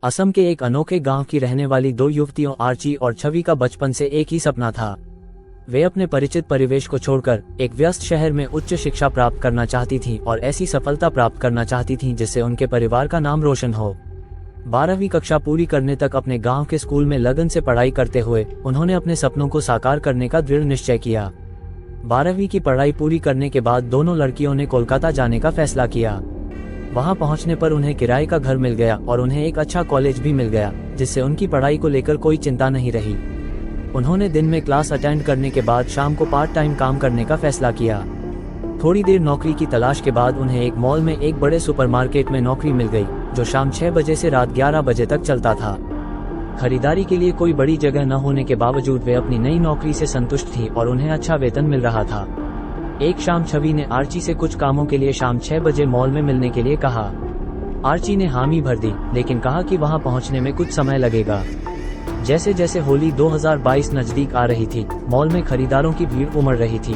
असम के एक अनोखे गांव की रहने वाली दो युवतियों आर्ची और छवि का बचपन से एक ही सपना था। वे अपने परिचित परिवेश को छोड़कर एक व्यस्त शहर में उच्च शिक्षा प्राप्त करना चाहती थीं और ऐसी सफलता प्राप्त करना चाहती थीं जिससे उनके परिवार का नाम रोशन हो। 12वीं कक्षा पूरी करने तक अपने गांव के स्कूल में लगन से पढ़ाई करते हुए उन्होंने अपने सपनों को साकार करने का दृढ़ निश्चय किया। 12वीं की पढ़ाई पूरी करने के बाद दोनों लड़कियों ने कोलकाता जाने का फैसला किया। वहां पहुंचने पर उन्हें किराए का घर मिल गया और उन्हें एक अच्छा कॉलेज भी मिल गया, जिससे उनकी पढ़ाई को लेकर कोई चिंता नहीं रही। उन्होंने दिन में क्लास अटेंड करने के बाद शाम को पार्ट टाइम काम करने का फैसला किया। थोड़ी देर नौकरी की तलाश के बाद उन्हें एक मॉल में एक बड़े सुपरमार्केट में नौकरी मिल गई, जो शाम 6 बजे से रात 11 बजे तक चलता था। खरीदारी के लिए कोई बड़ी जगह न होने के बावजूद वे अपनी नई नौकरी से संतुष्ट थी और उन्हें अच्छा वेतन मिल रहा था। एक शाम छवि ने आर्ची से कुछ कामों के लिए शाम 6 बजे मॉल में मिलने के लिए कहा। आर्ची ने हामी भर दी, लेकिन कहा कि वहां पहुंचने में कुछ समय लगेगा। जैसे जैसे होली 2022 नजदीक आ रही थी, मॉल में खरीदारों की भीड़ उमड़ रही थी।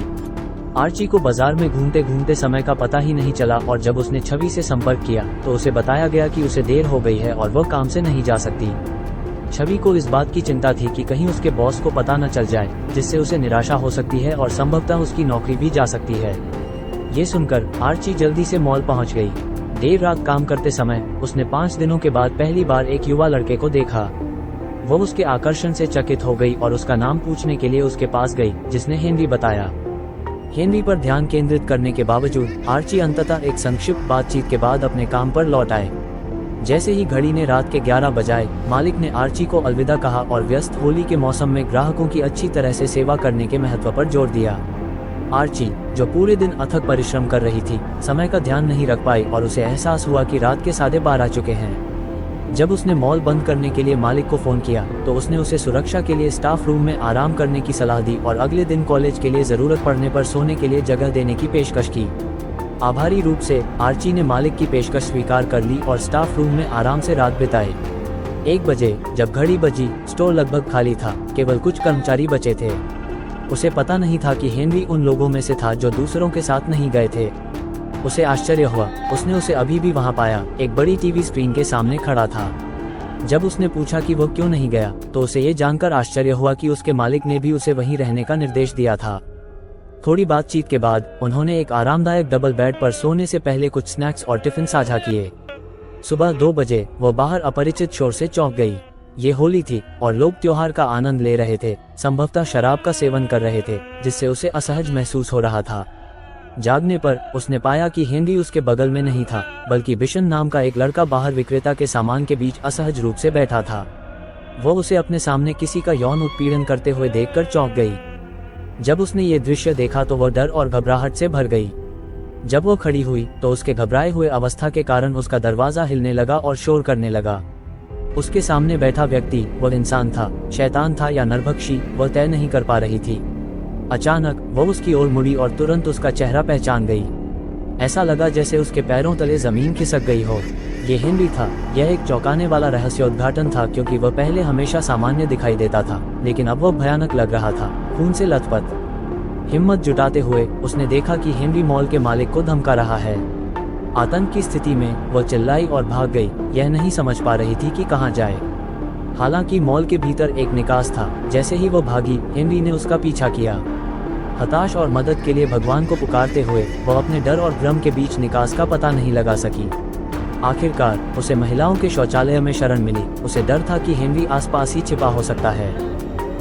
आर्ची को बाजार में घूमते घूमते समय का पता ही नहीं चला और जब उसने छवि से संपर्क किया तो उसे बताया गया कि उसे देर हो गई है और वह काम से नहीं जा सकती। छवि को इस बात की चिंता थी कि कहीं उसके बॉस को पता न चल जाए, जिससे उसे निराशा हो सकती है और संभवतः उसकी नौकरी भी जा सकती है। ये सुनकर आर्ची जल्दी से मॉल पहुंच गई। देर रात काम करते समय उसने 5 दिनों के बाद पहली बार एक युवा लड़के को देखा। वह उसके आकर्षण से चकित हो गई और उसका नाम पूछने के लिए उसके पास गई, जिसने हेनरी बताया। हेनरी पर ध्यान केंद्रित करने के बावजूद आर्ची अंततः एक संक्षिप्त बातचीत के बाद अपने काम पर लौट आए। जैसे ही घड़ी ने रात के 11 बजाए, मालिक ने आर्ची को अलविदा कहा और व्यस्त होली के मौसम में ग्राहकों की अच्छी तरह से सेवा करने के महत्व पर जोर दिया। आर्ची, जो पूरे दिन अथक परिश्रम कर रही थी, समय का ध्यान नहीं रख पाई और उसे एहसास हुआ कि रात के 12:30 चुके हैं। जब उसने मॉल बंद करने के लिए मालिक को फोन किया तो उसने उसे सुरक्षा के लिए स्टाफ रूम में आराम करने की सलाह दी और अगले दिन कॉलेज के लिए जरूरत पड़ने पर सोने के लिए जगह देने की पेशकश की। आभारी रूप से आर्ची ने मालिक की पेशकश स्वीकार कर ली और स्टाफ रूम में आराम से रात बिताई। 1 बजे जब घड़ी बजी, स्टोर लगभग खाली था, केवल कुछ कर्मचारी बचे थे। उसे पता नहीं था कि हेनरी उन लोगों में से था जो दूसरों के साथ नहीं गए थे। उसे आश्चर्य हुआ, उसने उसे अभी भी वहां पाया, एक बड़ी टीवी स्क्रीन के सामने खड़ा था। जब उसने पूछा कि वह क्यों नहीं गया तो उसे ये जानकर आश्चर्य हुआ कि उसके मालिक ने भी उसे वहीं रहने का निर्देश दिया था। थोड़ी बातचीत के बाद उन्होंने एक आरामदायक डबल बेड पर सोने से पहले कुछ स्नैक्स और टिफिन साझा किए। सुबह 2 बजे वह बाहर अपरिचित शोर से चौंक गई। ये होली थी और लोग त्योहार का आनंद ले रहे थे, संभवतः शराब का सेवन कर रहे थे, जिससे उसे असहज महसूस हो रहा था। जागने पर उसने पाया कि हेनरी उसके बगल में नहीं था, बल्कि बिशन नाम का एक लड़का बाहर विक्रेता के सामान के बीच असहज रूप से बैठा था। वो उसे अपने सामने किसी का यौन उत्पीड़न करते हुए देखकर चौंक गई। जब उसने ये दृश्य देखा तो वह डर और घबराहट से भर गई। जब वो खड़ी हुई तो उसके घबराए हुए अवस्था के कारण उसका दरवाजा हिलने लगा और शोर करने लगा। उसके सामने बैठा व्यक्ति वह इंसान था, शैतान था या नरभक्षी, वह तय नहीं कर पा रही थी। अचानक वह उसकी ओर मुड़ी और तुरंत उसका चेहरा पहचान गई। ऐसा लगा जैसे उसके पैरों तले जमीन खिसक गई हो। ये हेनरी था। यह एक चौंकाने वाला रहस्योद्घाटन था, क्योंकि वह पहले हमेशा सामान्य दिखाई देता था, लेकिन अब वह भयानक लग रहा था, खून से लथपथ। हिम्मत जुटाते हुए उसने देखा कि हेनरी मॉल के मालिक को धमका रहा है। आतंक की स्थिति में वह चिल्लाई और भाग गई, यह नहीं समझ पा रही थी कि कहां जाए। हालांकि मॉल के भीतर एक निकास था। जैसे ही वह भागी, हेनरी ने उसका पीछा किया। हताश और मदद के लिए भगवान को पुकारते हुए वह अपने डर और भ्रम के बीच निकास का पता नहीं लगा सकी। आखिरकार उसे महिलाओं के शौचालय में शरण मिली। उसे डर था कि हेनरी आसपास ही छिपा हो सकता है।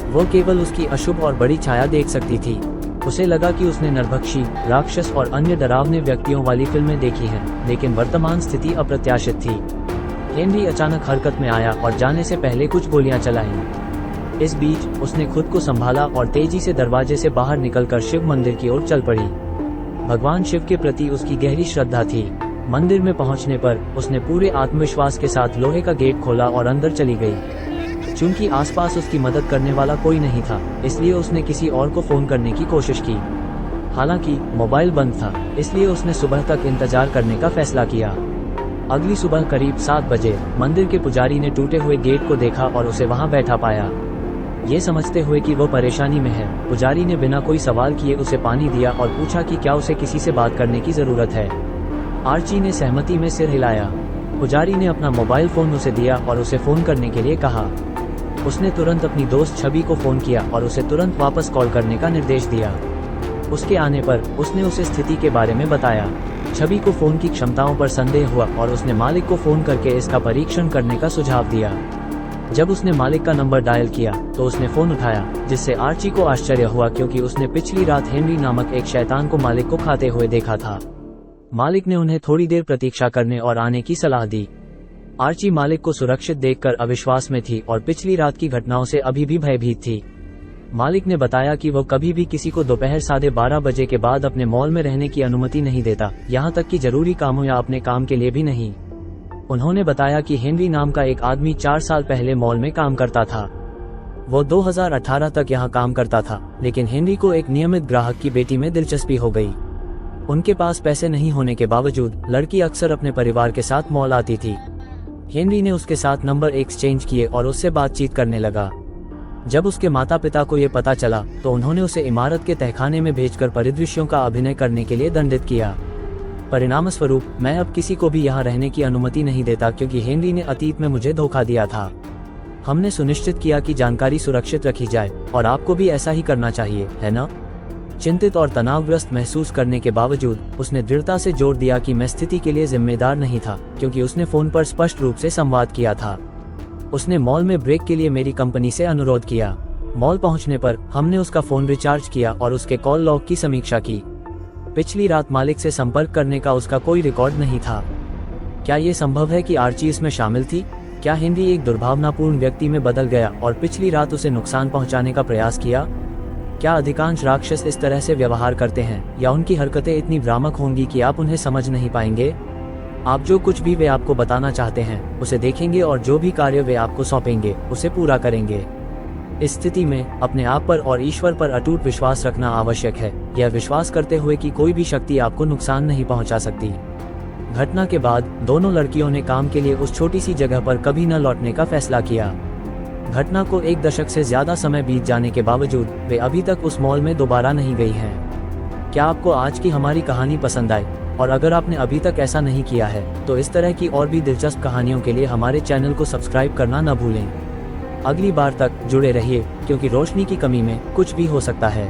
वो केवल उसकी अशुभ और बड़ी छाया देख सकती थी। उसे लगा कि उसने नरभक्षी, राक्षस और अन्य डरावने व्यक्तियों वाली फिल्में देखी हैं, लेकिन वर्तमान स्थिति अप्रत्याशित थी। हेनरी अचानक हरकत में आया और जाने से पहले कुछ गोलियां चलाईं। इस बीच उसने खुद को संभाला और तेजी से दरवाजे से बाहर निकलकर शिव मंदिर की ओर चल पड़ी। भगवान शिव के प्रति उसकी गहरी श्रद्धा थी। मंदिर में पहुंचने पर उसने पूरे आत्मविश्वास के साथ लोहे का गेट खोला और अंदर चली गई। चूंकि आसपास उसकी मदद करने वाला कोई नहीं था, इसलिए उसने किसी और को फोन करने की कोशिश की। हालांकि मोबाइल बंद था, इसलिए उसने सुबह तक इंतजार करने का फैसला किया। अगली सुबह करीब 7 बजे मंदिर के पुजारी ने टूटे हुए गेट को देखा और उसे वहां बैठा पाया। ये समझते हुए कि वो परेशानी में है, पुजारी ने बिना कोई सवाल किए उसे पानी दिया और पूछा कि क्या उसे किसी से बात करने की जरूरत है। आर्ची ने सहमति में सिर हिलाया। पुजारी ने अपना मोबाइल फोन उसे दिया और उसे फोन करने के लिए कहा। उसने तुरंत अपनी दोस्त छवि को फोन किया और उसे तुरंत वापस कॉल करने का निर्देश दिया। उसके आने पर उसने उसे स्थिति के बारे में बताया। छवि को फोन की क्षमताओं पर संदेह हुआ और उसने मालिक को फोन करके इसका परीक्षण करने का सुझाव दिया। जब उसने मालिक का नंबर डायल किया तो उसने फोन उठाया, जिससे आर्ची को आश्चर्य हुआ क्योंकि उसने पिछली रात हेनरी नामक एक शैतान को मालिक को खाते हुए देखा था। मालिक ने उन्हें थोड़ी देर प्रतीक्षा करने और आने की सलाह दी। आर्ची मालिक को सुरक्षित देखकर अविश्वास में थी और पिछली रात की घटनाओं से अभी भी भयभीत थी। मालिक ने बताया कि वह कभी भी किसी को दोपहर 12:30 बजे के बाद अपने मॉल में रहने की अनुमति नहीं देता, यहाँ तक कि जरूरी कामों या अपने काम के लिए भी नहीं। उन्होंने बताया कि हेनरी नाम का एक आदमी 4 साल पहले मॉल में काम करता था। वो 2018 तक यहाँ काम करता था, लेकिन हेनरी को एक नियमित ग्राहक की बेटी में दिलचस्पी हो गई। उनके पास पैसे नहीं होने के बावजूद लड़की अक्सर अपने परिवार के साथ मॉल आती थी। हेनरी ने उसके साथ नंबर एक्सचेंज किए और उससे बातचीत करने लगा। जब उसके माता पिता को ये पता चला तो उन्होंने उसे इमारत के तहखाने में भेजकर परिदृश्यों का अभिनय करने के लिए दंडित किया। परिणामस्वरूप मैं अब किसी को भी यहाँ रहने की अनुमति नहीं देता क्योंकि हेनरी ने अतीत में मुझे धोखा दिया था। हमने सुनिश्चित किया कि जानकारी सुरक्षित रखी जाए और आपको भी ऐसा ही करना चाहिए, है ना? चिंतित और तनावग्रस्त महसूस करने के बावजूद उसने दृढ़ता से जोर दिया कि मैं स्थिति के लिए जिम्मेदार नहीं था, क्योंकि उसने फोन पर स्पष्ट रूप से संवाद किया था। उसने मॉल में ब्रेक के लिए मेरी कंपनी से अनुरोध किया। मॉल पहुंचने पर हमने उसका फोन रिचार्ज किया और उसके कॉल लॉग की समीक्षा की। पिछली रात मालिक से संपर्क करने का उसका कोई रिकॉर्ड नहीं था। क्या ये संभव है कि आर्ची इसमें शामिल थी? क्या हेनरी एक दुर्भावनापूर्ण व्यक्ति में बदल गया और पिछली रात उसे नुकसान पहुंचाने का प्रयास किया? क्या अधिकांश राक्षस इस तरह से व्यवहार करते हैं, या उनकी हरकतें इतनी भ्रामक होंगी कि आप उन्हें समझ नहीं पाएंगे? आप जो कुछ भी वे आपको बताना चाहते हैं उसे देखेंगे और जो भी कार्य वे आपको सौंपेंगे उसे पूरा करेंगे। इस स्थिति में अपने आप पर और ईश्वर पर अटूट विश्वास रखना आवश्यक है, यह विश्वास करते हुए कि कोई भी शक्ति आपको नुकसान नहीं पहुंचा सकती। घटना के बाद दोनों लड़कियों ने काम के लिए उस छोटी सी जगह पर कभी न लौटने का फैसला किया। घटना को 1 दशक से ज्यादा समय बीत जाने के बावजूद वे अभी तक उस मॉल में दोबारा नहीं गई हैं। क्या आपको आज की हमारी कहानी पसंद आई? और अगर आपने अभी तक ऐसा नहीं किया है तो इस तरह की और भी दिलचस्प कहानियों के लिए हमारे चैनल को सब्सक्राइब करना न भूलें। अगली बार तक जुड़े रहिए, क्योंकि रोशनी की कमी में कुछ भी हो सकता है।